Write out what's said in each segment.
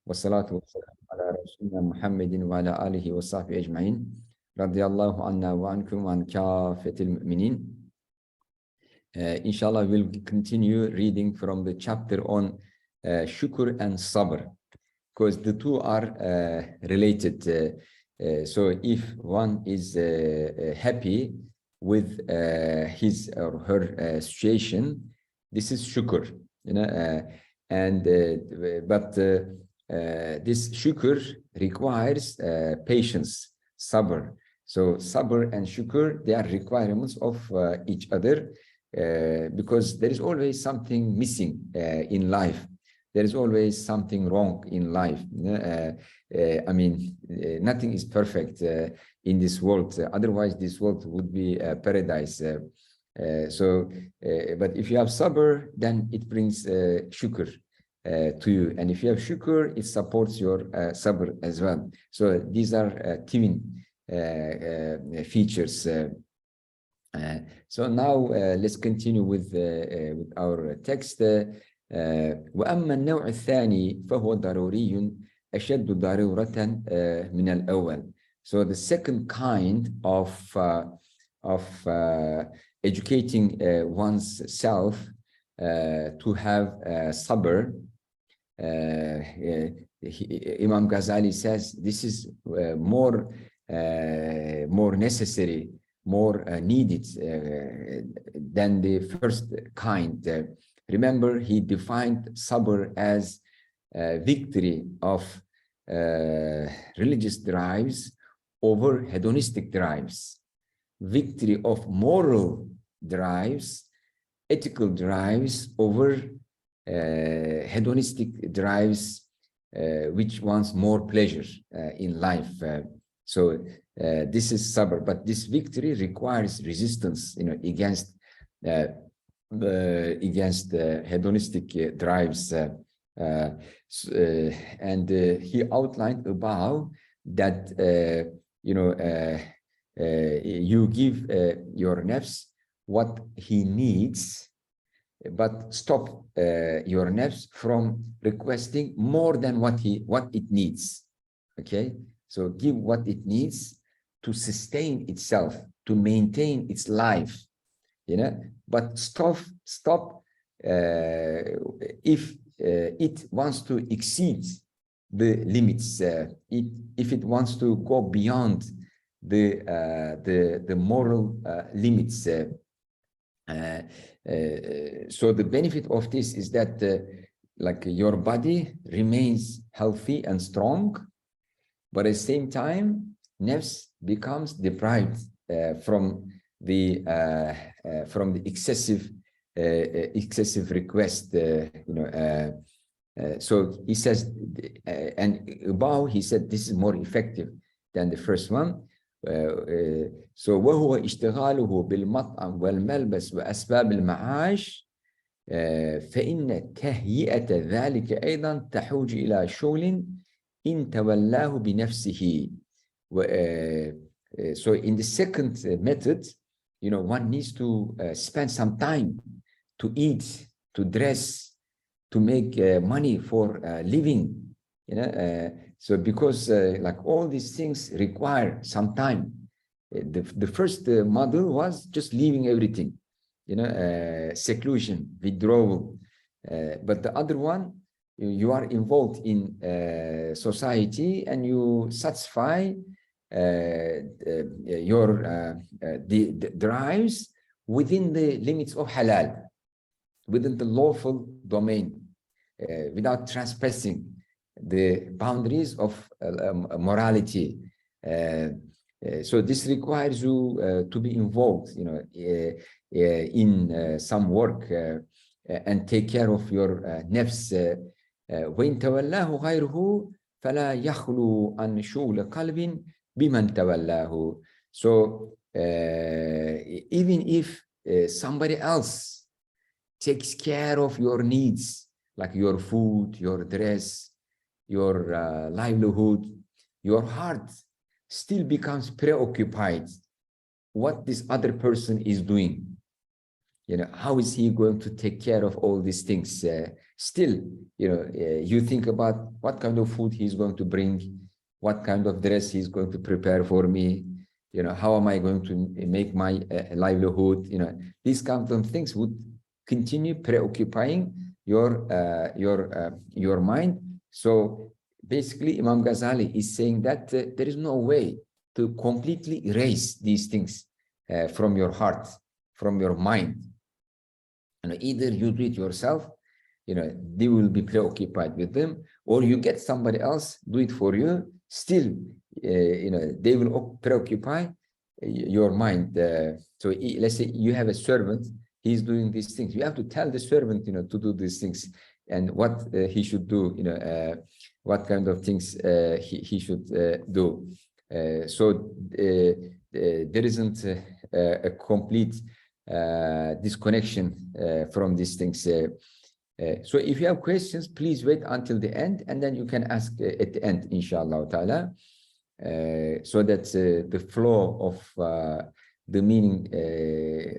والصلاة والسلام على رسولنا محمد وعلى آله وصحبه أجمعين رضي الله عنا وعنكم وعن كافة المؤمنين. Inshallah, we'll continue reading from the chapter on Shukr and Sabr, because the two are related. So if one is happy with his or her situation, this is Shukr, you know, but this Shukr requires patience, Sabr. So Sabr and Shukr, they are requirements of each other, because there is always something missing in life. There is always something wrong in life. Nothing is perfect in this world. Otherwise, this world would be a paradise. But if you have sabr, then it brings shukr to you. And if you have shukr, it supports your sabr as well. So these are twin features. So now let's continue with our text. وأما النوع الثاني فهو ضروري أشد ضرورة من الأول. So the second kind of educating one's self to have sabr, Imam Ghazali says this is more necessary, more needed than the first kind. Remember, he defined sabr as victory of religious drives over hedonistic drives, victory of moral drives, ethical drives over hedonistic drives, which wants more pleasure in life. So this is sabr, but this victory requires resistance, against hedonistic drives. And he outlined above that you give your nafs what he needs, but stop your nafs from requesting more than what it needs. Okay, so give what it needs to sustain itself, to maintain its life, but stop if it wants to exceed the limits, if it wants to go beyond the moral limits. So the benefit of this is that like your body remains healthy and strong, but at the same time nafs becomes deprived from the excessive request. So he says, and above he said this is more effective than the first one. So وهو اشتغاله بالمطعم والملبس وأسباب المعاش، فإن تهيئة ذلك أيضا تحوج إلى شغل إن تولاه بنفسه. So in the second method, one needs to spend some time to eat, to dress, to make money for living. So because like all these things require some time. The first model was just leaving everything, seclusion, withdrawal. But the other one, you are involved in society and you satisfy your the drives within the limits of halal, within the lawful domain, without trespassing the boundaries of morality. So this requires you to be involved, in some work and take care of your nafs. وإن تولاه غيره فلا يخلو عن شغل قلب بمن تولاه. So even if somebody else takes care of your needs, like your food, your dress, your livelihood, your heart still becomes preoccupied what this other person is doing. how is he going to take care of all these things? Still, you think about what kind of food he's going to bring, what kind of dress he's going to prepare for me, how am I going to make my livelihood? These kind of things would continue preoccupying your mind. So basically, Imam Ghazali is saying that there is no way to completely erase these things from your heart, from your mind. Either you do it yourself, they will be preoccupied with them, or you get somebody else do it for you. Still, they will preoccupy your mind. So let's say you have a servant, he's doing these things. You have to tell the servant, to do these things and what he should do, what kind of things he should do. So there isn't a complete disconnection from these things. So if you have questions, please wait until the end, and then you can ask at the end, inshallah ta'ala, so that the flow of the meaning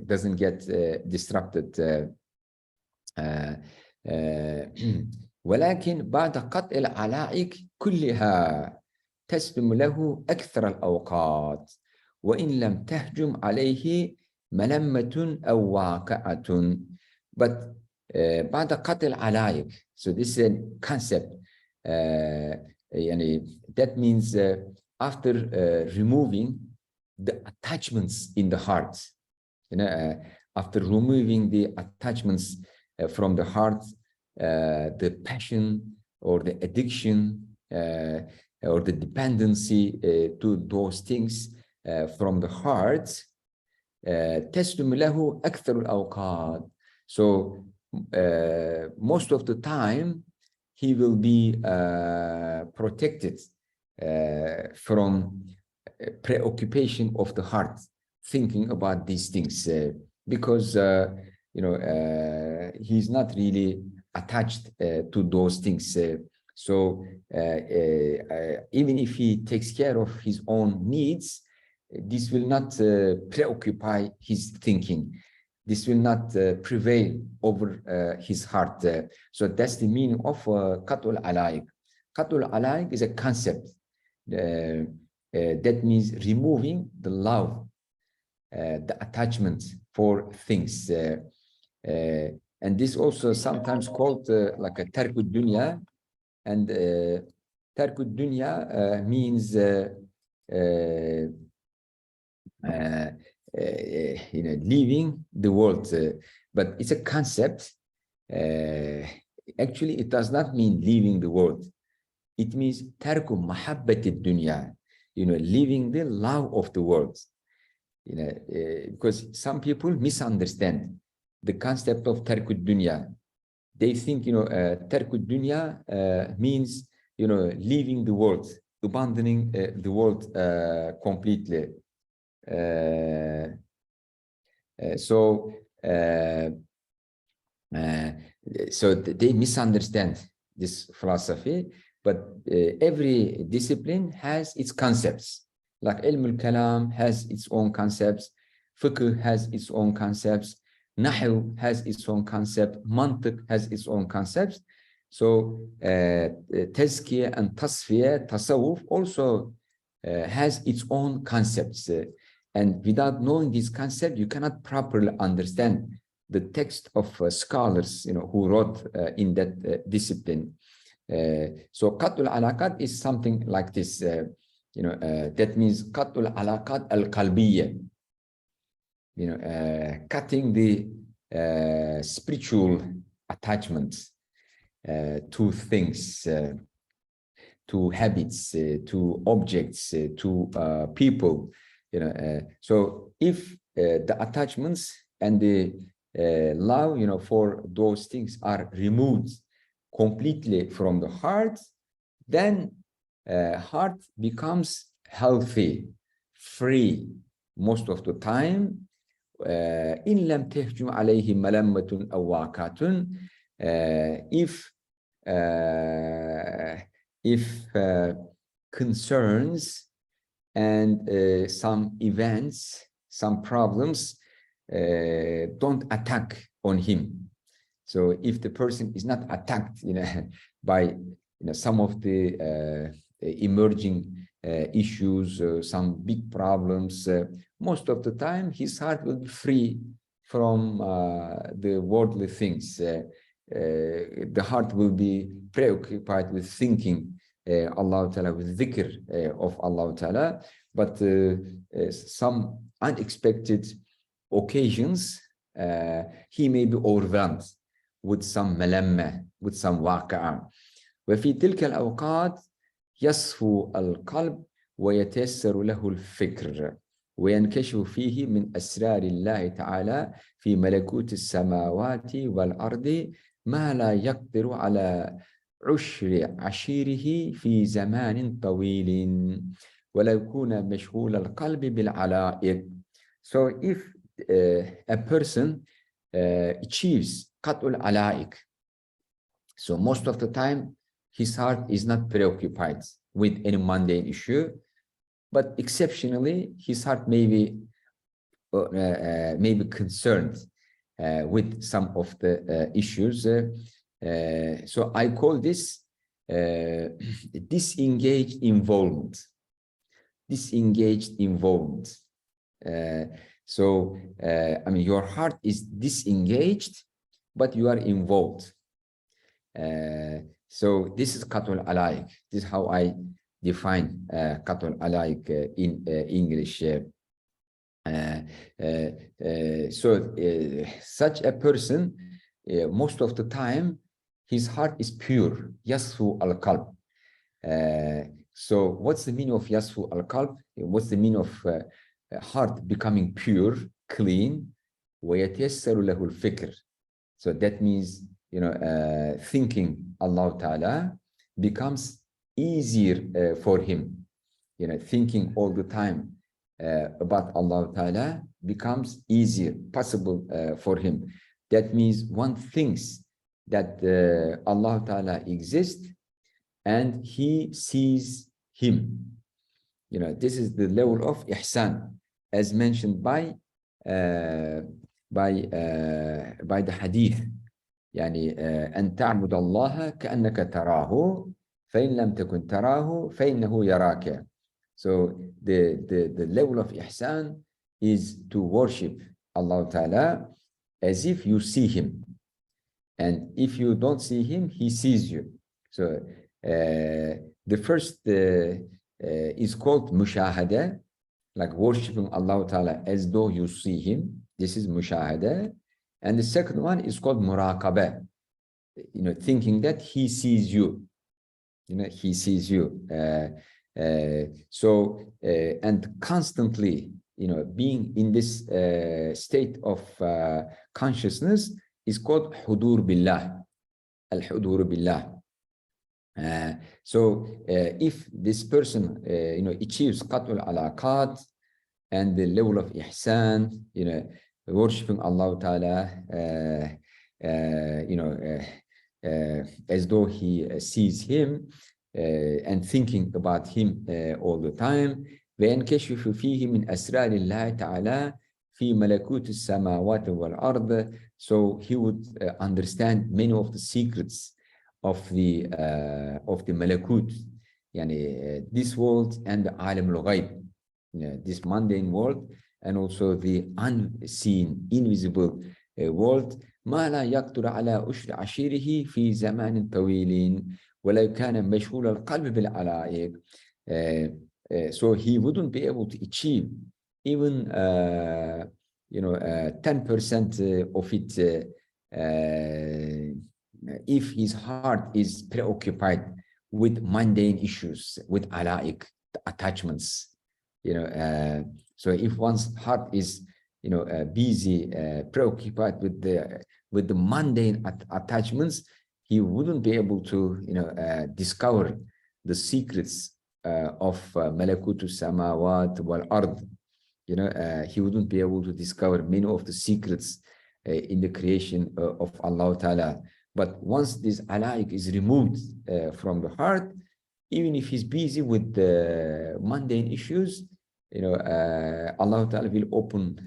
doesn't get disrupted. ولكن بعد قطع العلائق كلها تسلم له أكثر الأوقات وإن لم تهجم عليه ملمة أو واقعة. But بعد قطع العلائق, so this is a concept, that means after removing the attachments in the heart, after removing the attachments from the heart, the passion or the addiction or the dependency to those things from the heart, تسلم له أكثر الأوقات. So most of the time he will be protected from preoccupation of the heart, thinking about these things, because he's not really attached to those things. So even if he takes care of his own needs, this will not preoccupy his thinking. This will not prevail over his heart. So that's the meaning of Qatul Alaik. Qatul Alaik is a concept that means removing the love, the attachment for things. And this also sometimes called like a Tarkud Dunya. And Tarkud Dunya means leaving the world, but it's a concept. Actually, it does not mean leaving the world. It means tarku mahabbati dunya, leaving the love of the world. Because some people misunderstand the concept of tarku dunya. They think, tarku dunya means, leaving the world, abandoning the world completely. So they misunderstand this philosophy, but every discipline has its concepts. Like Ilm al-Kalam has its own concepts, Fiqh has its own concepts, Nahu has its own concept, Mantiq has its own concepts. So Tazkiyah and Tasfiyah, Tasawwuf also has its own concepts. And without knowing this concept, you cannot properly understand the text of scholars, who wrote in that discipline. So Qatul Alaqat is something like this. That means Qatul Alaqat al-Qalbiyya. Cutting the spiritual attachments to things, to habits, to objects, to people. So if the attachments and the love, for those things are removed completely from the heart, then heart becomes healthy, free most of the time. إن لم تهجم عليه ملمة أو واقعة, if concerns and some events, some problems don't attack on him. So if the person is not attacked, by some of the emerging issues, some big problems, most of the time his heart will be free from the worldly things. The heart will be preoccupied with thinking Allah Ta'ala, with dhikr of Allah Ta'ala. But some unexpected occasions, he may be overwhelmed with some ملمة, with some واقعة. وفي تلك الأوقات يصفو القلب ويتيسر له الفكر وينكشف فيه من أسرار الله تعالى في ملكوت السماوات والأرض ما لا يقدر على عشيره في زمان طويل ولو كان مشغول القلب بالعلائق. So if a person achieves قطع العلائق, so most of the time his heart is not preoccupied with any mundane issue, but exceptionally his heart may be concerned with some of the issues. So I call this disengaged involvement. Disengaged involvement. I mean, your heart is disengaged, but you are involved. So this is Qatul Alaik. This is how I define Qatul Alaik in English. Such a person, most of the time, his heart is pure. Yasfu al-qalb. So what's the meaning of Yasfu al-qalb? What's the meaning of heart becoming pure, clean? وَيَتْيَسَّرُ لَهُ الْفِكْرِ. So that means, thinking Allah Ta'ala becomes easier for him. Thinking all the time about Allah Ta'ala becomes easier, possible for him. That means one thinks that Allah Ta'ala exists and he sees him. This is the level of ihsan, as mentioned by the hadith. أن تعبد الله كأنك تراه فإن لم تكن تراه فإنه يراك. So the level of ihsan is to worship Allah Ta'ala as if you see him, and if you don't see him, he sees you. So the first is called mushahada, like worshiping Allah Ta'ala as though you see him. This is mushahada. And the second one is called muraqabah, thinking that he sees you. He sees you. And constantly, being in this state of consciousness is called hudur billah, al-hudur billah. If this person, achieves qatul alaqat and the level of ihsan, worshipping Allah Ta'ala, as though he sees him and thinking about him all the time. وينكشف فيه من أسرار الله تعالى في ملكوت السماوات والأرض. So he would understand many of the secrets of the malakut, this world and the alam al-ghayb, this mundane world, and also the unseen, invisible world. ما لا يقدر على أشر عشيره في زمان طويل ولو كان مشغول القلب بالعلائق. So he wouldn't be able to achieve even 10% of it if his heart is preoccupied with mundane issues, with alaiq, attachments. So if one's heart is busy, preoccupied with the mundane attachments, he wouldn't be able to discover the secrets of malakutu samawat wal ard. He wouldn't be able to discover many of the secrets in the creation of Allah Ta'ala. But once this alaiq is removed from the heart, even if he's busy with the mundane issues, Allah Ta'ala will open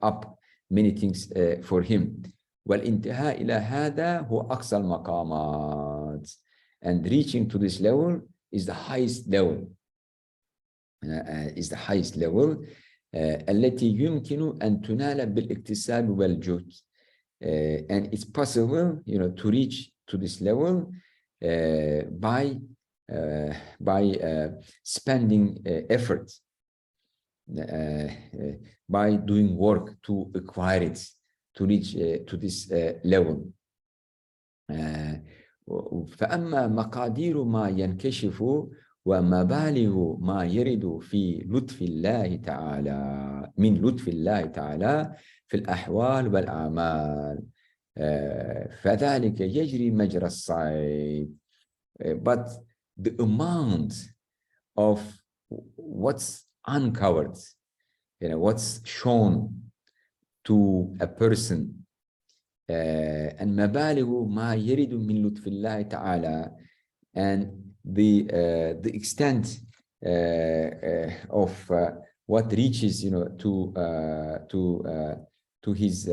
up many things for him. والانتهاء إلى هذا هو أقصى المقامات. And reaching to this level is the highest level. Is the highest level. التي يمكن أن تنال بالاكتساب والجهد. And it's possible, to reach to this level by spending effort, by doing work to acquire it, to reach to this level. فأما مقادير ما ينكشف ومبالغ ما يرد في لطف الله تعالى من لطف الله تعالى في الأحوال والأعمال فذلك يجري مجرى الصيد. But the amount of what's uncovered, what's shown to a person, and مبالغ ما يرد من لطف الله تعالى, and the extent of what reaches, to his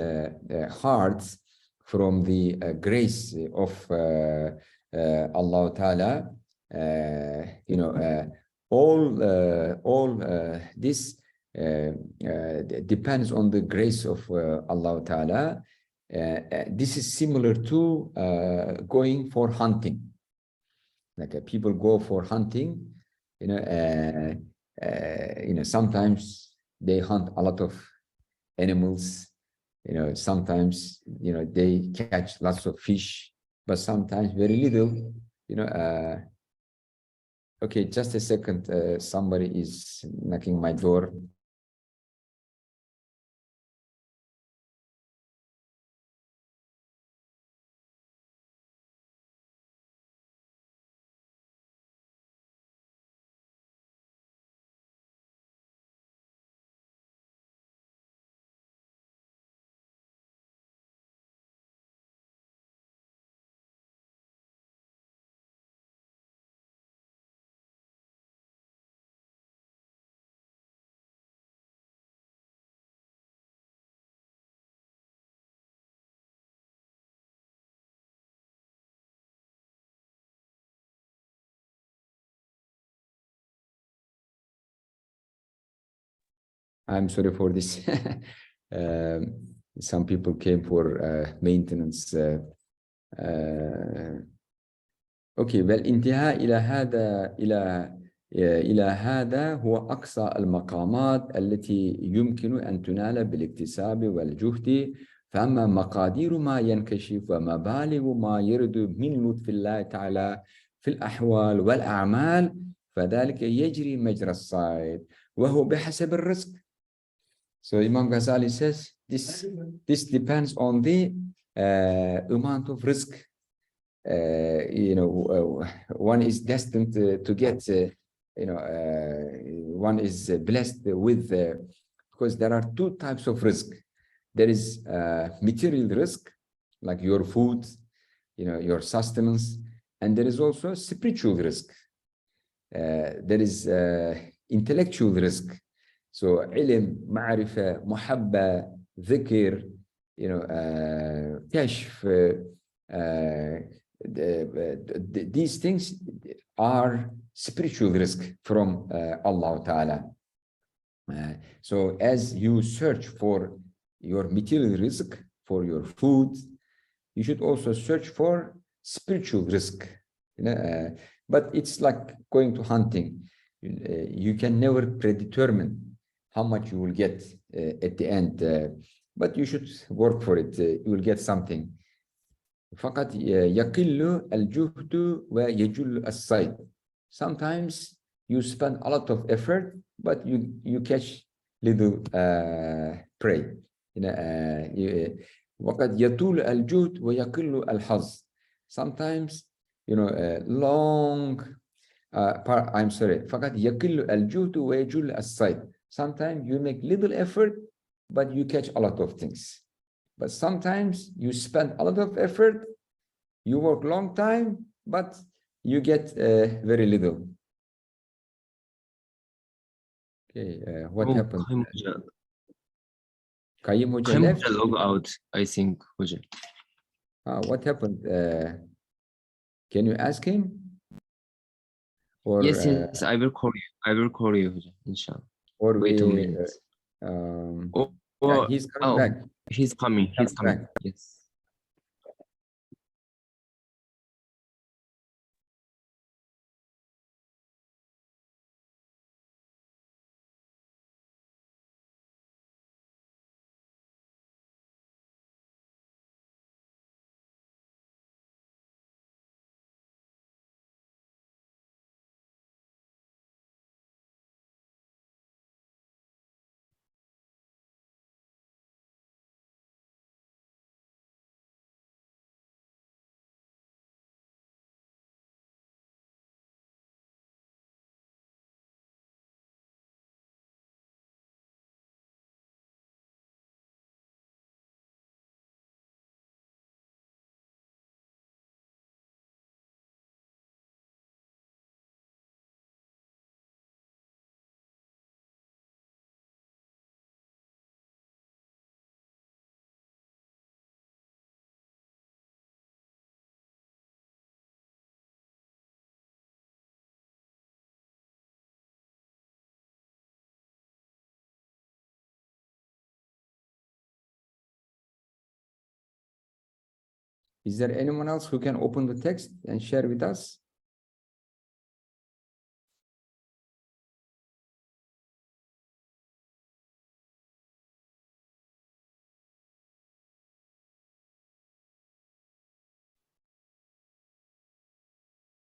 heart from the grace of Allah Ta'ala, all this depends on the grace of Allah Ta'ala. This is similar to going for hunting. Like people go for hunting, sometimes they hunt a lot of animals, sometimes, they catch lots of fish, but sometimes very little, okay, just a second, somebody is knocking my door. I'm sorry for this. Some people came for maintenance. Okay, والانتهاء إلى هذا هو أقصى المقامات التي يمكن أن تنال بالاكتساب والجهد. فأما مقادير ما ينكشف ومبالغ ما يرد من لطف الله تعالى في الأحوال والأعمال فذلك يجري مجرى الصيد وهو بحسب الرزق. So Imam Ghazali says this depends on the amount of risk. One is destined to get, one is blessed with, because there are two types of risk. There is material risk, like your food, your sustenance, and there is also spiritual risk. There is intellectual risk. So علم, معرفة, محبة, ذكر, كشف, these things are spiritual risk from Allah Ta'ala. So as you search for your material risk, for your food, you should also search for spiritual risk. But it's like going to hunting. You can never predetermine how much you will get at the end, but you should work for it. You will get something. فقط يقل الجهد ويجل الصيد. Sometimes you spend a lot of effort, but you catch little prey. وقد يطول الجهد ويقل الحظ. Sometimes, long. I'm sorry. فقط يقل الجهد ويجل الصيد. Sometimes you make little effort, but you catch a lot of things. But sometimes you spend a lot of effort, you work long time, but you get very little. Okay, what happened? Kayyum Hoca Kayyum left. Hoca log out, I think, Hoca. What happened? Can you ask him? Or, Yes, I will call you. I will call you, Hoca, inshallah. Or Wait a we, minute. yeah, he's coming back. He's coming. He's coming. Back. Yes. Is there anyone else who can open the text and share with us?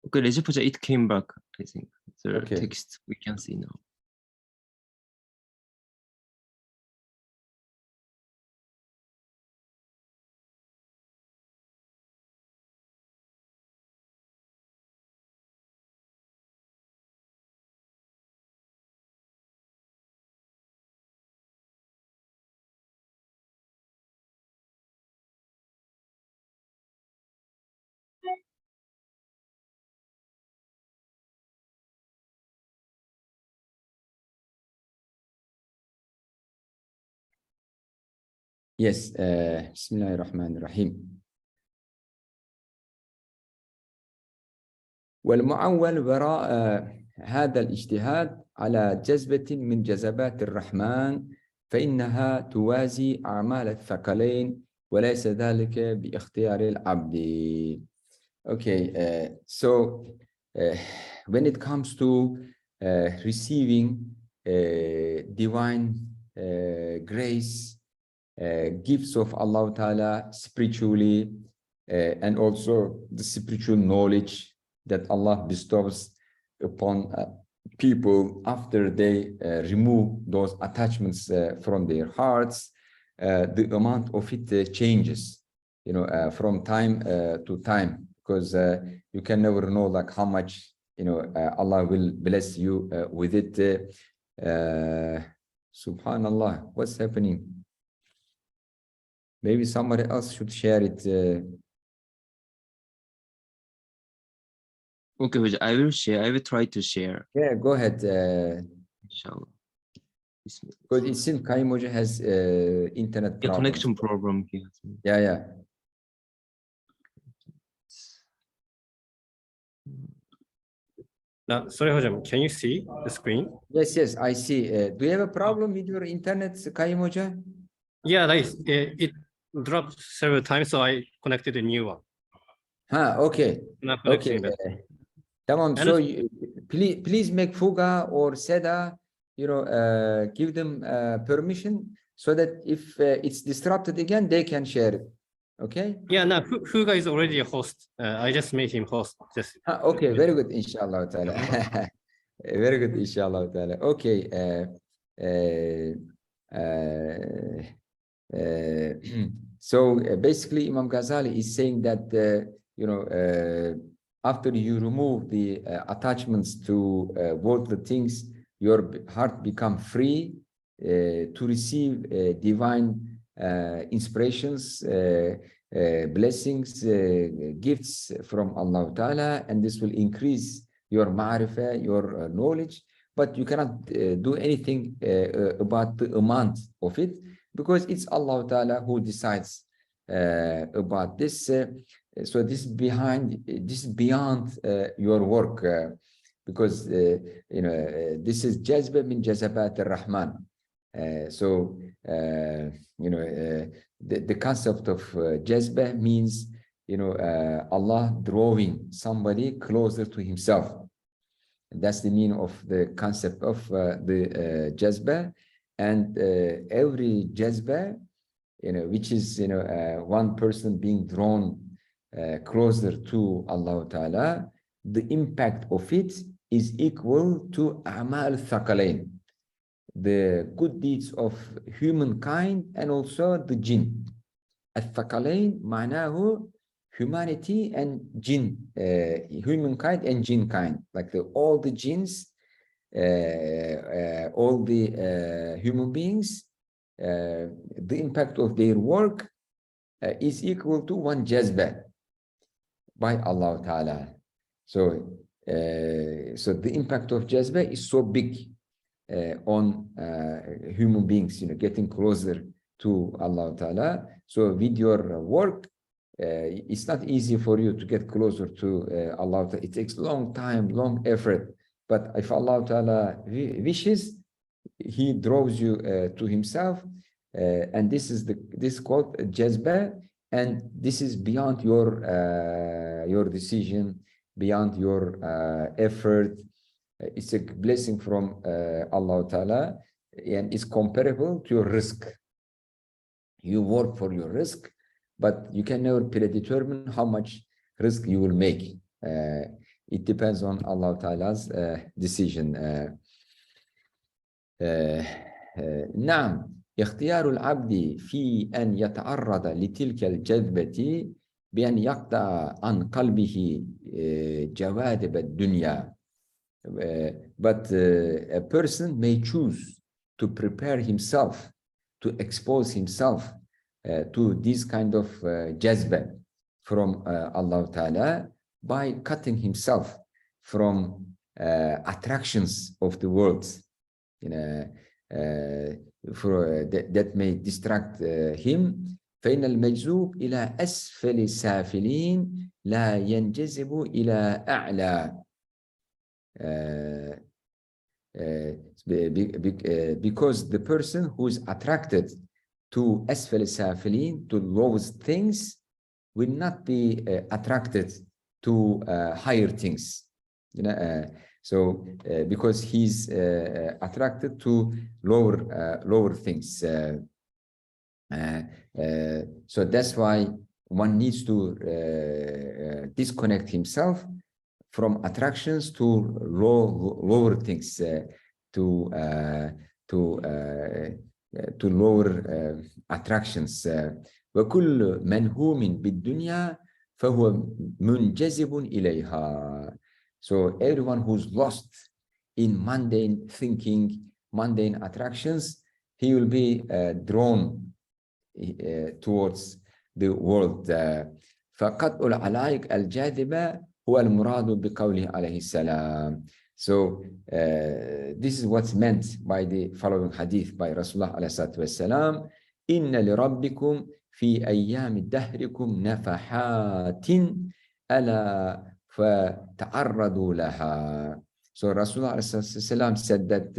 Okay, Recep Hoca, it came back, I think. The Okay. text we can see now. Yes, Bismillahirrahmanirrahim. والمعول وراء هذا الاجتهاد على جذبة من جذبات الرحمن فإنها توازي أعمال الثقلين وليس ذلك باختيار العبد. Okay, so when it comes to receiving divine grace, gifts of Allah Ta'ala spiritually, and also the spiritual knowledge that Allah bestows upon people after they remove those attachments from their hearts, the amount of it changes, from time to time, because you can never know like how much, Allah will bless you with it. Subhanallah, what's happening? Maybe somebody else should share it. Okay, Hoca, I will share. I will try to share. Yeah, go ahead. Inshallah. Because it seems Kayyum Hoca has internet problems. Connection problem here. Yeah. Now, sorry, Hojam, can you see the screen? Yes, I see. Do you have a problem with your internet, Kayyum Hoca? Yeah, it dropped several times, so I connected a new one. Okay. Not Okay. connecting it. Tamam. So please make Fuga or Seda, give them permission so that if it's disrupted again, they can share it. Okay? Yeah, no, Fuga is already a host. I just made him host. Okay, very good, inshallah ta'ala. Very good, inshallah ta'ala. Okay. So basically, Imam Ghazali is saying that, after you remove the attachments to worldly things, your heart becomes free to receive divine inspirations, blessings, gifts from Allah Ta'ala, and this will increase your ma'rifah, your knowledge, but you cannot do anything about the amount of it. Because it's Allah Ta'ala who decides about this. So this is beyond your work, because this is jazba min jazabat ar-Rahman. The concept of jazba means Allah drawing somebody closer to Himself. That's the meaning of the concept of the jazba. And every jazba, which is one person being drawn closer to Allah Ta'ala, the impact of it is equal to a'mal thaqalain, the good deeds of humankind and also the jinn. Al-thaqalain ma'nahu humanity and jinn, humankind and jinn kind, like all the jinns, all the human beings, the impact of their work is equal to one jazba by Allah Ta'ala. So the impact of jazba is so big on human beings, getting closer to Allah Ta'ala. So with your work, it's not easy for you to get closer to Allah Ta'ala. It takes long time, long effort. But if Allah Ta'ala wishes, He draws you to Himself, and this is called jazba, and this is beyond your decision, beyond your effort. It's a blessing from Allah Ta'ala, and it's comparable to your risk. You work for your risk, but you can never predetermine how much risk you will make. It depends on Allah Ta'ala's decision. نعم، اختيار العبد في أن يتعرض لتلك الجذبة بأن يقطع عن قلبه جواذب الدنيا. But a person may choose to prepare himself, to expose himself to this kind of jazba from Allah Ta'ala by cutting himself from attractions of the world, that may distract him. فإن المجذوب إلى أسفل السافلين لا ينجذب إلى أعلى. Because the person who is attracted to أسفل السافلين, to lowest things, will not be attracted to higher things. Because he's attracted to lower things. So that's why one needs to disconnect himself from attractions to lower things, to lower attractions. وكل منهوم بالدنيا فهو منجذب إليها. So everyone who's lost in mundane thinking, mundane attractions, he will be drawn towards the world. فقطع العلائق الجاذبة هو المراد بقوله عليه السلام. So this is what's meant by the following hadith by Rasulullah عليه الصلاة والسلام. إن لربكم في أيام دهركم نفحات ألا فَتَعَرَّضُوا لَهَا. So Rasulullah ﷺ said that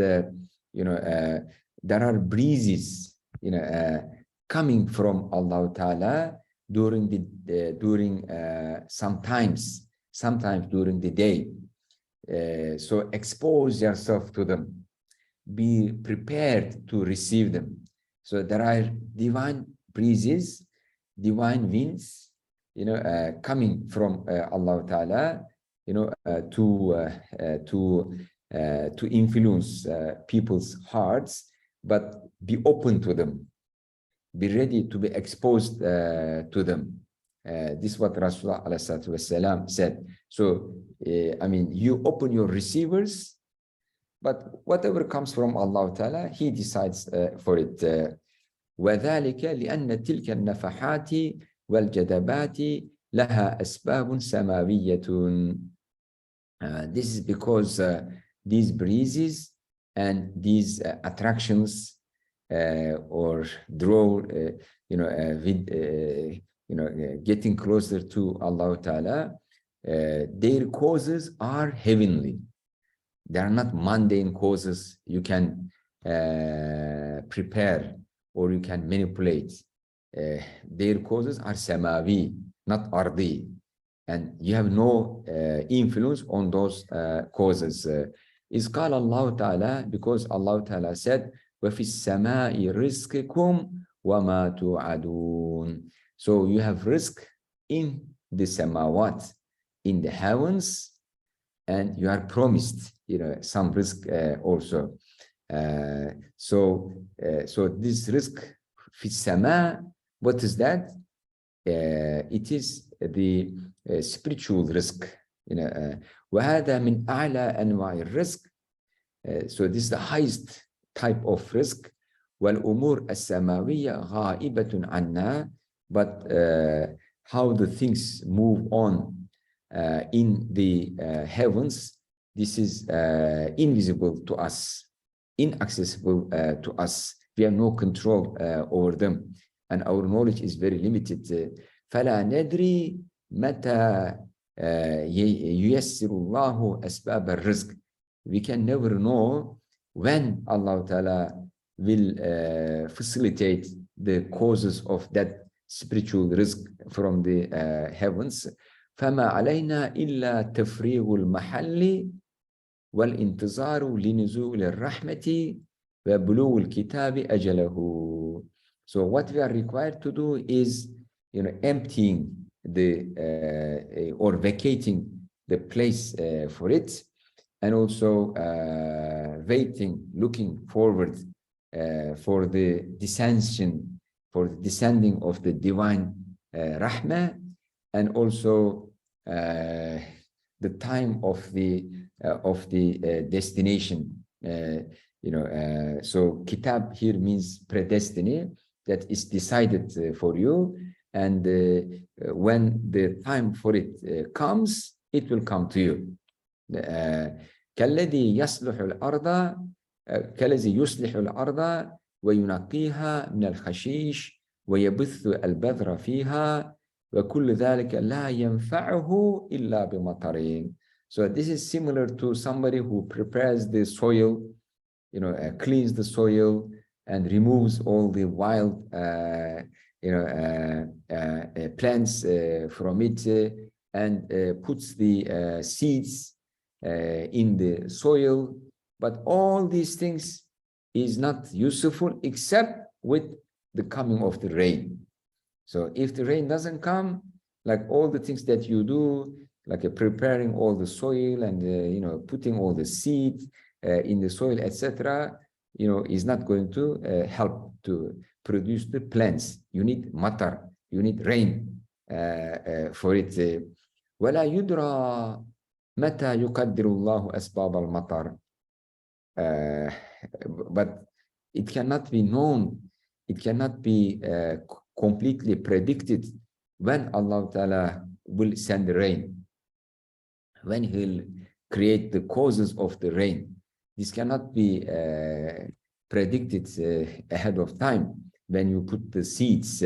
there are breezes coming from Allah Ta'ala during sometimes during the day. So expose yourself to them, be prepared to receive them. So there are divine breezes, divine winds coming from Allah Ta'ala, to influence people's hearts, but be open to them, be ready to be exposed to them. This is what Rasulullah ﷺ said. So, you open your receivers, but whatever comes from Allah Ta'ala, He decides for it. وَذَلِكَ لِأَنَّ تِلْكَ النَّفَحَاتِ والجذبات لها أسباب سماوية. This is because these breezes and these attractions or draw, getting closer to Allah Ta'ala, their causes are heavenly. They are not mundane causes you can prepare or you can manipulate. Their causes are samawi, not ardi. And you have no influence on those causes. Is قال Allah Ta'ala, because Allah Ta'ala said, وَفِي السَّمَاءِ رِزْقِكُمْ وَمَا تُوعَدُونَ. So you have risk in the samawat, in the heavens, and you are promised, some risk also. So this risk, في السماء, what is that? It is the spiritual risk. وهذا من أعلى أنواع الرزق. So this is the highest type of risk. والأمور السماوية غائبة عنا. But how the things move on in the heavens, this is invisible to us, inaccessible to us. We have no control over them, and our knowledge is very limited. فلا ندري متى ييسر الله أسباب الرزق. We can never know when Allah Ta'ala will facilitate the causes of that spiritual risk from the heavens. فما علينا إلا تفريغ المحل والانتظار لنزول الرحمة وبلوغ الكتاب أجله. So what we are required to do is, emptying the or vacating the place for it, and also waiting, looking forward for the descending of the divine rahmah, and also the time of the destination. So kitab here means predestiny, that is decided for you, and when the time for it comes, it will come to you. كالذي يصلح الأرض كالذي يصلح الأرض وينقيها من الخشيش ويبث البذر فيها وكل ذلك لا ينفعه إلا بمطر. So this is similar to somebody who prepares the soil, cleans the soil and removes all the wild plants from it, and puts the seeds in the soil. But all these things is not useful except with the coming of the rain. So if the rain doesn't come, like all the things that you do, like preparing all the soil and putting all the seed in the soil, etc., is not going to help to produce the plants. You need matar, you need rain for it. ولا يدرى متى يقدر الله أسباب المطر. But it cannot be known, it cannot be completely predicted when Allah Ta'ala will send the rain, when He'll create the causes of the rain. This cannot be predicted ahead of time. When you put the seeds,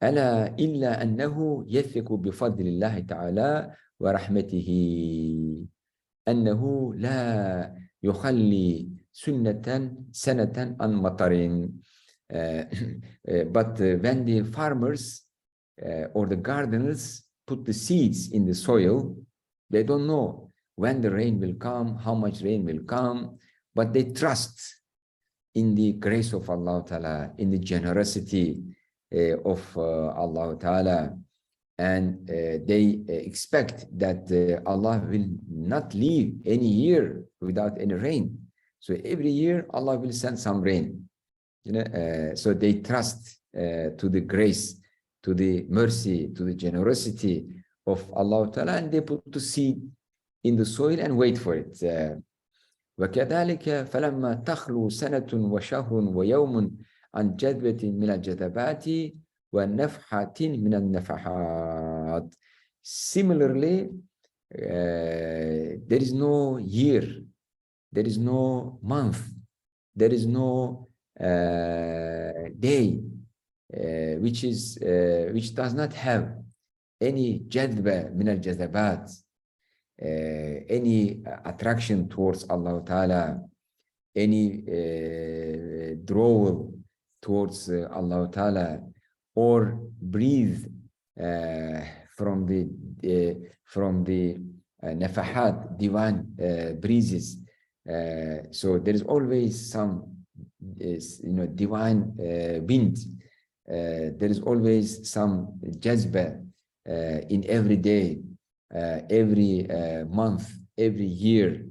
ألا إلا أنه يثق بفضل الله تعالى ورحمته أنه لا يخلي سنة عن مطر. But when the farmers or the gardeners put the seeds in the soil, they don't know when the rain will come, how much rain will come, but they trust in the grace of Allah Ta'ala, in the generosity of Allah Ta'ala, and they expect that Allah will not leave any year without any rain. So every year Allah will send some rain. So they trust to the grace, to the mercy, to the generosity of Allah Ta'ala, and they put the seed in the soil and wait for it. وكذلك فلما تخلو سنة وشهر ويوم عن جذبة من الجذبات ونفحة من النفحات. Similarly, there is no year, there is no month, there is no day which does not have any jadba min al-jazabat, any attraction towards Allah Ta'ala, any drawal towards Allah Ta'ala, or breathe from the nafahat, divine breezes. So there is always some divine wind. There is always some jazba in every day, every month, every year.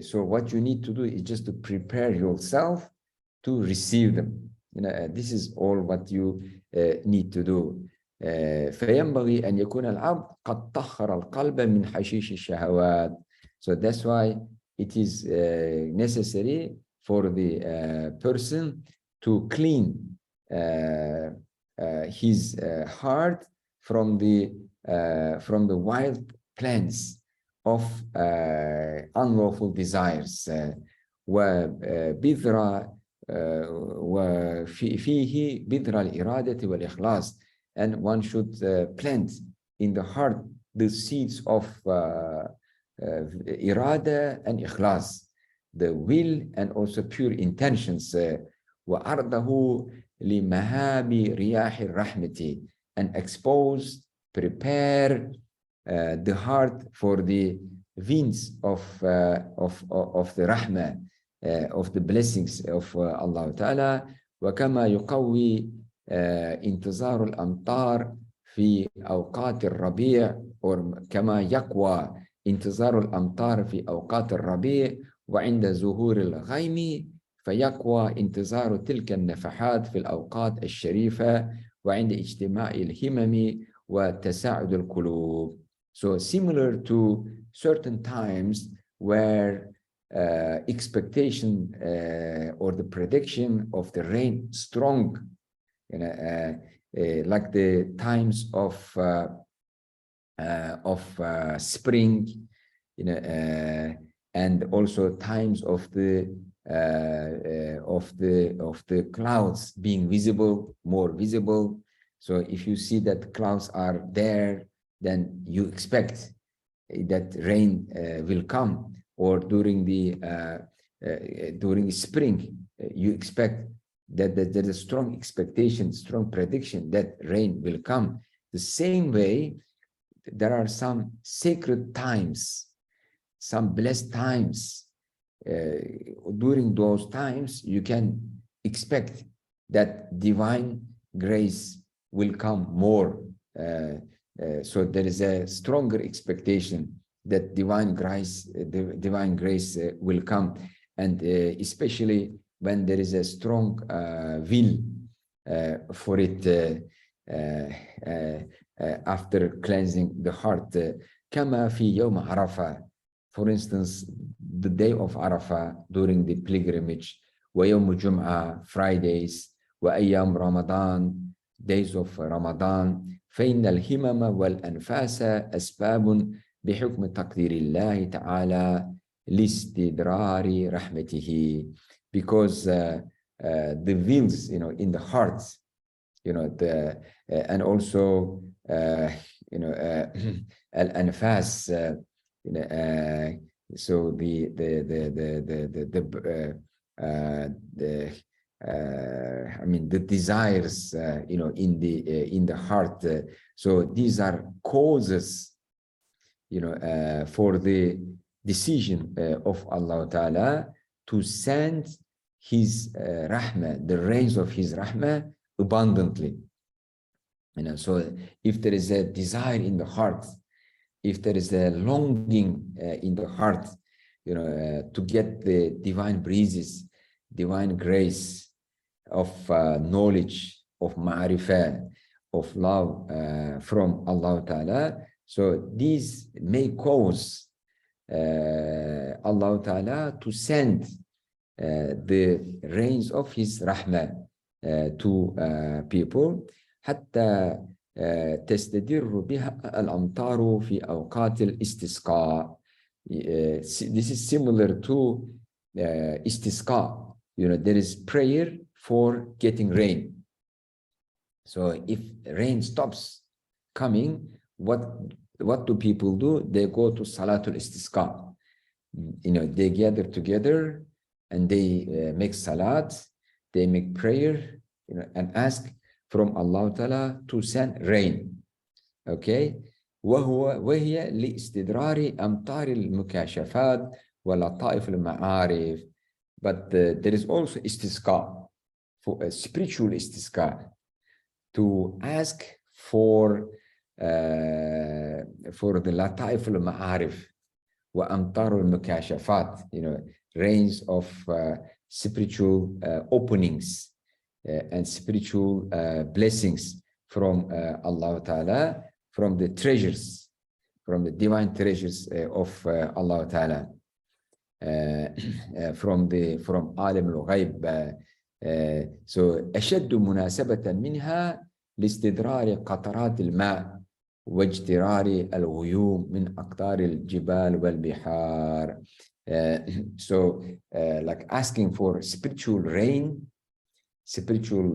So what you need to do is just to prepare yourself to receive them. This is all what you need to do. فينبغي أن يكون العبد قد طهر القلب من حشيش الشهوات. So that's why it is necessary for the person to clean his heart from the wild plans of unlawful desires. وبذرة وفيه بذرة الإرادة والإخلاص. And one should plant in the heart the seeds of irada and ikhlas, the will and also pure intentions. وَأَرْضَهُ لِمَهَابِ رِيَاحِ الرَّحْمَةِ, and expose, prepare the heart for the winds of the rahmah, of the blessings of Allah Ta'ala. وكما يقوي انتظار الأمطار في أوقات الربيع، or كما يقوى انتظار الأمطار في أوقات الربيع وعند ظهور الغيم، فيقوى انتظار تلك النفحات في الأوقات الشريفة وعند اجتماع الهمم وتساعد القلوب. So similar to certain times where expectation or the prediction of the rain strong, like the times of spring, and also times of the clouds being visible, more visible. So if you see that clouds are there, then you expect that rain will come. Or during spring, you expect that there's a strong expectation, strong prediction that rain will come. The same way, there are some sacred times, some blessed times. During those times, you can expect that divine grace will come more. So there is a stronger expectation that divine grace will come, and especially when there is a strong will for it after cleansing the heart. كما في يوم عرفة, for instance, the day of Arafah during the pilgrimage, ويوم الجمعة, Fridays, وأيام رمضان, days of Ramadan. فإن الهمم والأنفاس أسباب بحكم تقدير الله تعالى لاستدرار رحمته, because the wills, in the hearts, and also al-anfas, so the desires, in the heart. So these are causes, for the decision of Allah Ta'ala to send His rahmah, the rains of His rahmah abundantly. So if there is a desire in the heart, if there is a longing in the heart, to get the divine breezes, divine grace of knowledge, of ma'rifah, of love from Allah Ta'ala, so these may cause Allah Ta'ala to send the rains of His rahmah to people, حتى تستدر بها الأمطار في أوقات الاستسقاء. This is similar to istisqa, there is prayer for getting rain. So if rain stops coming, what do people do? They go to Salatul Istisqa. They gather together and they make salat, they make prayer, and ask from Allah Ta'ala to send rain. Okay? وهي لاستدرار أمطار المكاشفات ولطائف المعارف. But there is also istisqa, for a spiritual istisqa, to ask for the lataif al-ma'arif wa amtar al-mukashafat, rains of spiritual openings and spiritual blessings from Allah Ta'ala, from the treasures, from the divine treasures of Allah Ta'ala, from alim al-ghayb. So أشد مناسبة منها لاستدرار قطرات الماء واجترار الغيوم من أقطار الجبال والبحار. So like asking for spiritual rain, spiritual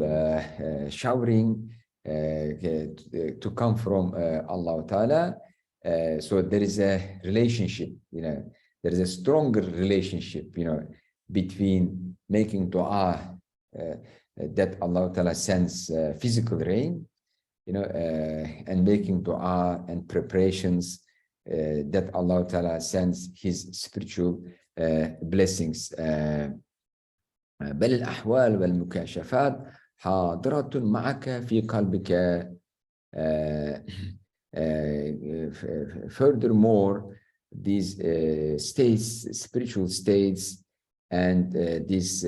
showering to come from Allah Ta'ala. So there is a relationship, there is a stronger relationship, between making dua that Allah Ta'ala sends physical rain, and making dua and preparations that Allah Ta'ala sends His spiritual blessings. بل الأحوال والمكاشفات حاضرة معك في قلبك. Furthermore, these states, spiritual states, and these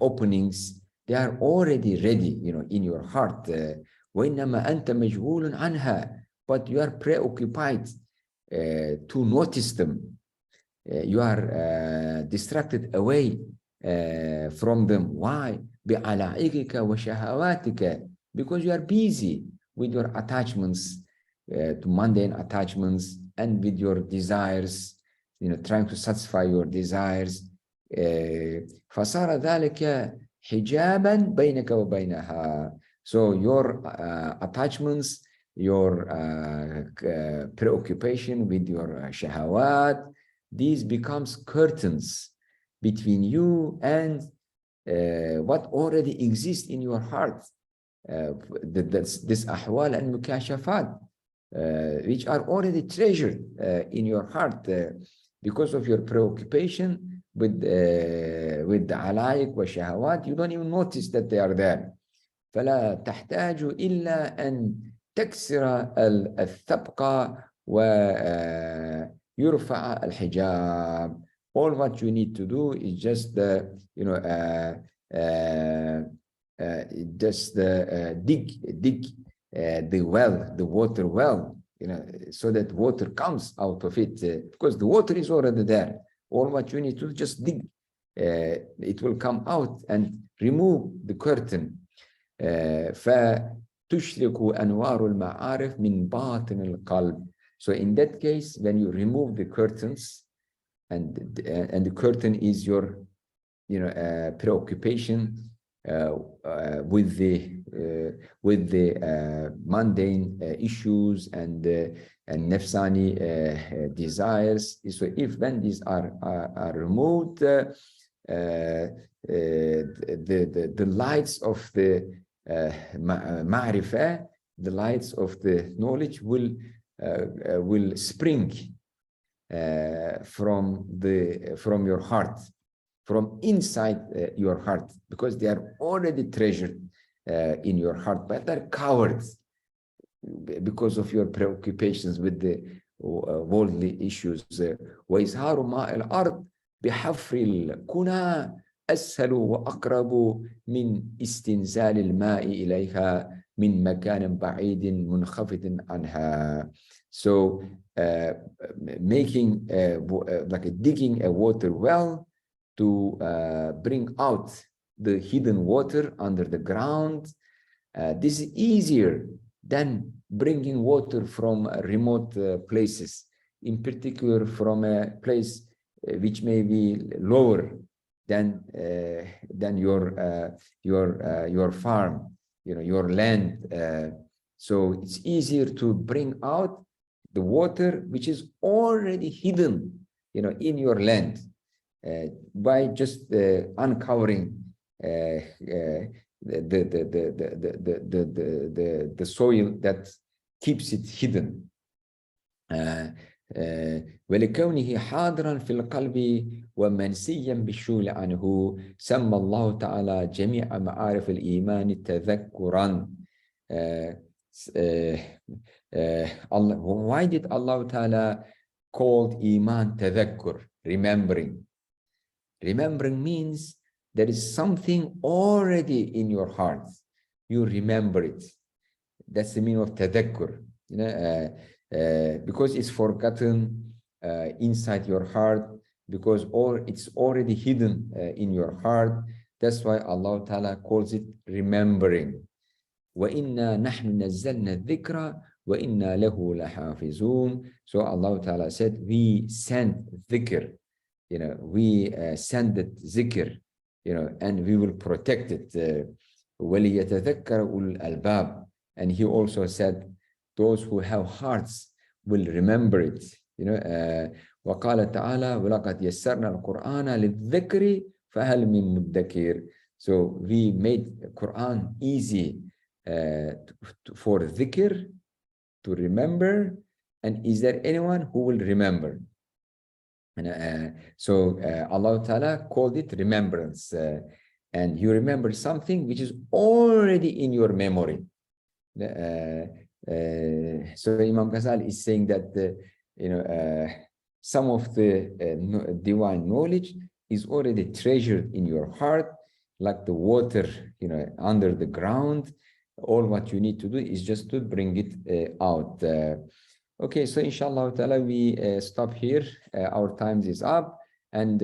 openings, they are already ready, in your heart. وإنما أنت مشغول عنها, but you are preoccupied to notice them. You are distracted away from them. Why? بعلائقك وشهواتك, because you are busy with your attachments, to mundane attachments, and with your desires, trying to satisfy your desires. فصار ذلك حجابا بينك وبينها. So your attachments, your preoccupation with your shahawat, these becomes curtains between you and what already exists in your heart. This ahwal and mukashafat, which are already treasured in your heart because of your preoccupation with the alaik wa shahawat. You don't even notice that they are there. فلا تحتاج إلا أن تكسر الثبق ويرفع الحجاب. All what you need to do is just dig the well, the water well, so that water comes out of it, because the water is already there. All what you need to do, just dig. It will come out and remove the curtain. فَتُشْرِكُ أَنْوَارُ الْمَعَارِفِ مِنْ بَاطِنِ الْقَلْبِ. So in that case, when you remove the curtains, and the curtain is your preoccupation with the mundane issues and nafsani desires. So if when these are removed, the lights of the ma'rifah, the lights of the knowledge will spring from your heart, from inside your heart, because they are already treasured in your heart, but they're covered because of your preoccupations with the worldly issues. وإظهار ماء الأرض بحفر الكنى أسهل وأقرب من استنزال الماء إليها من مكان بعيد منخفض عنها. So making like digging a water well to bring out the hidden water under the ground, this is easier than bringing water from remote places, in particular from a place which may be lower than your farm, your land. So it's easier to bring out the water which is already hidden, in your land, by just uncovering the soil that keeps it hidden. ولكونه حاضرا في القلب ومنسيا بالشغل عنه سمى الله تعالى جميع معارف الإيمان تذكرا. Why did Allah Ta'ala call Iman tadhakkur, remembering? Remembering means there is something already in your heart. You remember it. That's the meaning of tadhakkur. Because it's forgotten inside your heart, because it's already hidden in your heart. That's why Allah Ta'ala calls it remembering. وَإِنَّا نَحْنُ نَزَّلْنَا الذِّكْرَ وَإِنَّا لَهُ لَحَافِظُونَ. So Allah Ta'ala said, we sent dhikr, we send it zikr, and we will protect it. وَلِيَتَذَكَّرَ أُولُو الْأَلْبَابِ. And he also said, those who have hearts will remember it. وقال تعالى وَلَقَدْ يَسَّرْنَا الْقُرْآنَ لِلذِّكْرِ فَهَلْ مِن مُدَّكِرٍ. So we made the Quran easy for dhikr, to remember, and is there anyone who will remember? So Allah Ta'ala called it remembrance, and you remember something which is already in your memory. So Imam Ghazali is saying that some of the divine knowledge is already treasured in your heart, like the water, under the ground. All what you need to do is just to bring it out. Okay, so inshallah ta'ala, we stop here. Our time is up, and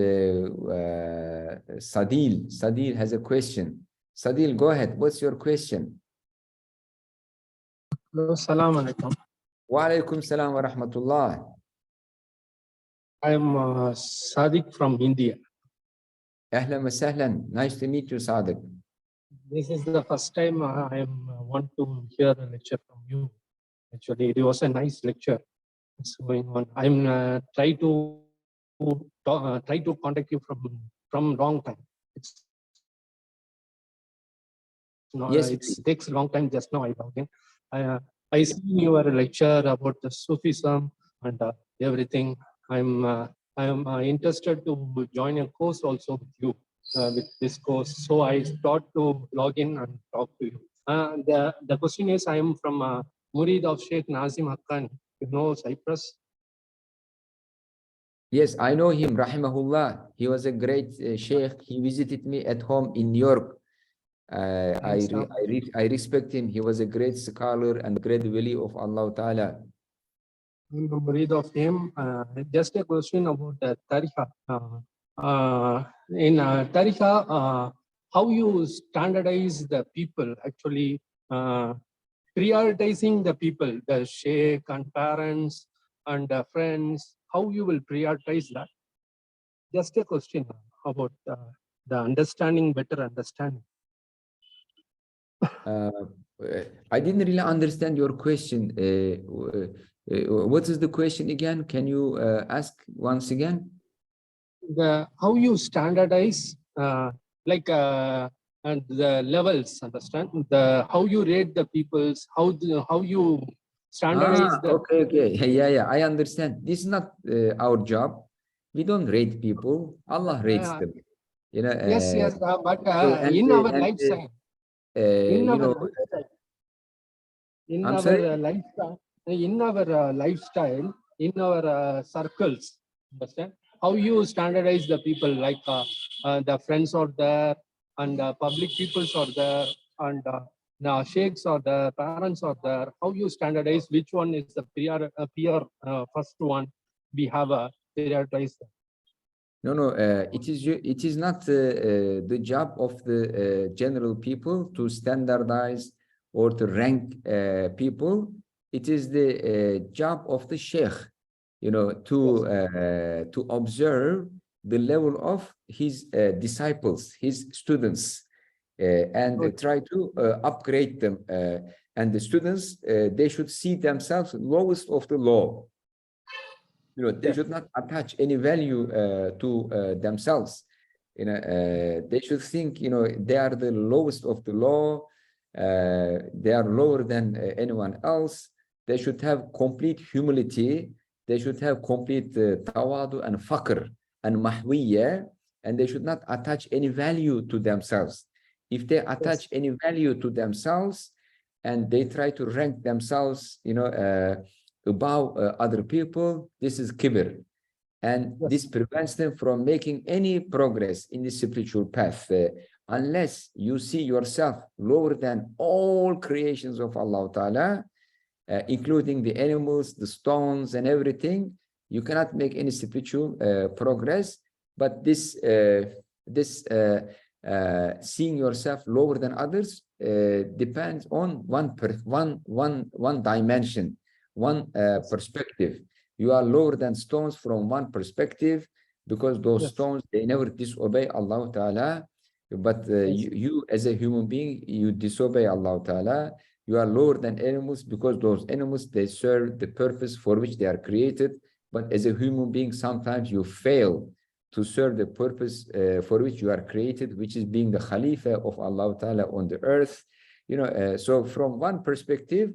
Sadil has a question. Sadil, go ahead. What's your question? Hello, Assalamu alaikum. Wa alaikum salam wa rahmatullah. I am Sadiq from India. Ahlan wa sahlan. Nice to meet you, Sadiq. This is the first time I want to hear a lecture from you. Actually, it was a nice lecture. It's going on. I'm try to contact you from long time. It's not, Yes, it takes a long time. Just now I log in. I see your lecture about the Sufism and everything. I'm interested to join a course also with you, with this course. So I thought to log in and talk to you. The question is, I am from Murid of Sheikh Nazim Haqqani. You know Cyprus? yes, I know him, rahimahullah. He was a great sheikh. He visited me at home in New York. I respect him. He was a great scholar and great wali of Allah Ta'ala. I'm a Murid of him. Just a question about the Tariqa. In Tariqa, how you standardize the people, actually prioritizing the people, the sheikh and parents and friends, how you will prioritize that? Just a question about the understanding, better understanding. I didn't really understand your question. What is the question again? Can you ask once again? How you standardize, and the levels, understand? How you rate the peoples, how you standardize the. Okay. Yeah, I understand. This is not our job. We don't rate people. Allah rates them. Yes, but so, in our lifestyle, in our circles, understand? How you standardize the people, like the friends are there, and public peoples are there, and the sheikhs are there, parents are there. How you standardize which one is the first one we have prioritized? No. It is not the job of the general people to standardize or to rank people. It is the job of the sheikh, to observe the level of his disciples, his students, and try to upgrade them. And the students, they should see themselves lowest of the low. You know, they should not attach any value to themselves. You know, they should think, you know, they are the lowest of the low. They are lower than anyone else. They should have complete humility. They should have complete tawadu and faqr and mahwiyya, and they should not attach any value to themselves. If they attach any value to themselves and they try to rank themselves, you know, above other people, this is kibr. And this prevents them from making any progress in the spiritual path. Unless you see yourself lower than all creations of Allah Ta'ala, including the animals, the stones, and everything, you cannot make any spiritual progress. But this seeing yourself lower than others depends on one dimension, one perspective. You are lower than stones from one perspective, because those stones, they never disobey Allah Ta'ala. But you as a human being, you disobey Allah Ta'ala. You are lower than animals because those animals, they serve the purpose for which they are created. But as a human being, sometimes you fail to serve the purpose for which you are created, which is being the Khalifa of Allah Ta'ala on the earth. You know, so from one perspective,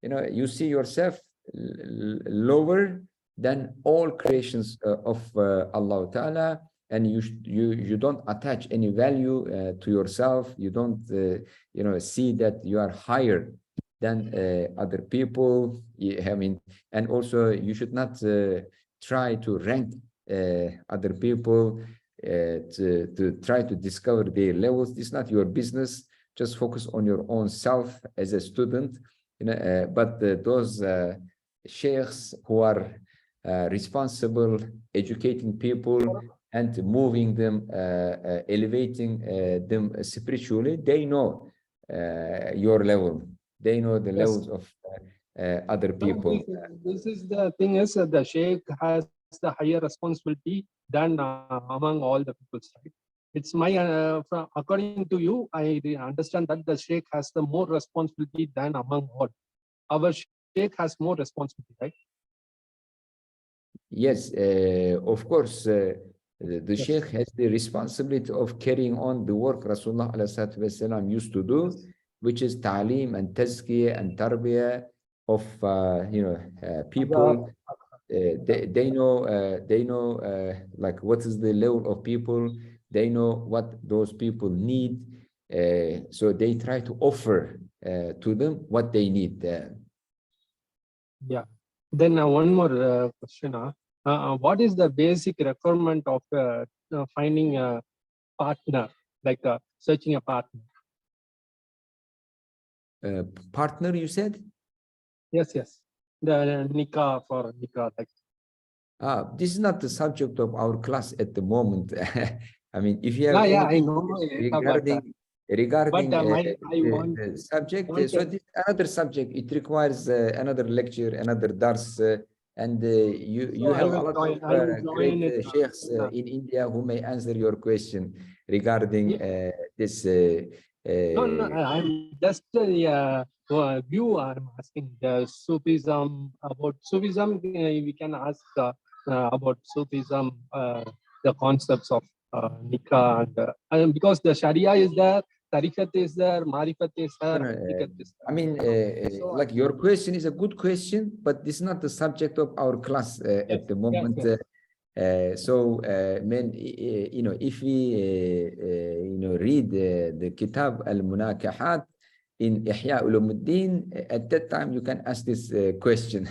you know, you see yourself lower than all creations of Allah Ta'ala, and you don't attach any value to yourself. You don't you know, see that you are higher than other people. I mean, and also you should not try to rank other people to try to discover their levels. This is not your business. Just focus on your own self as a student. You know, but those sheikhs who are responsible, educating people and moving them, elevating them spiritually, they know your level. They know the levels of other people. This is the thing, is the sheikh has the higher responsibility than among all the people, right? It's my according to you, I understand that the sheikh has the more responsibility than among all. Our sheikh has more responsibility, right? Yes, of course, the sheikh has the responsibility of carrying on the work Rasulullah ﷺ used to do, which is ta'aleem and tazkiyah and tarbiyah of you know, people. They know like what is the level of people. They know what those people need, so they try to offer to them what they need. Yeah. Then one more question. What is the basic requirement of finding a partner, like searching a partner? Partner, you said? Yes, yes. The nikah, for nikah, like. This is not the subject of our class at the moment. I mean, if you have I anything know regarding the subject, so this is another subject. It requires another lecture, another dars, and you have a lot of great sheikhs in India who may answer your question regarding this. No, I'm just view I'm asking. The Sufism, about Sufism, we can ask about Sufism, the concepts of nikah, and because the Sharia is there, tariqat is there, marifat is there. I mean, like your question is a good question, but this is not the subject of our class at the moment. So, you know, if we, you know, read the Kitab al in Ihya Ulumuddin, at that time you can ask this question.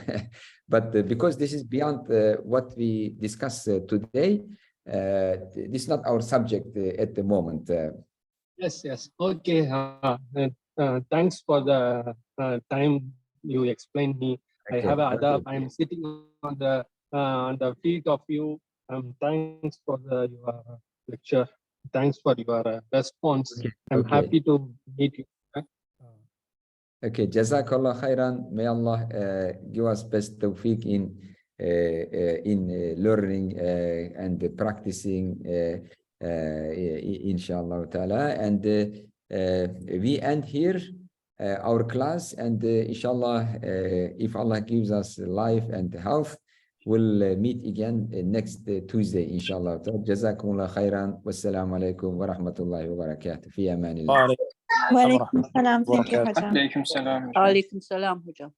But because this is beyond what we discuss today, this is not our subject at the moment. Yes, yes. Okay. Thanks for the time you explained me. I have a adab. I'm sitting on the feet of you. Thanks for your lecture. Thanks for your response. I'm happy to meet you. Okay, Jazakallah khairan. May Allah give us best tawfiq in in learning and practicing, inshallah ta'ala. And we end here our class, and inshallah, if Allah gives us life and health, we'll meet again next Tuesday, inshallah. Jazakumullah khairan. Wassalamu alaikum wa rahmatullahi wa barakatuh. Fi amanillah. وعليكم السلام. Thank you, وبركاته. Hajam. عليكم السلام. Aleyküm selam hocam.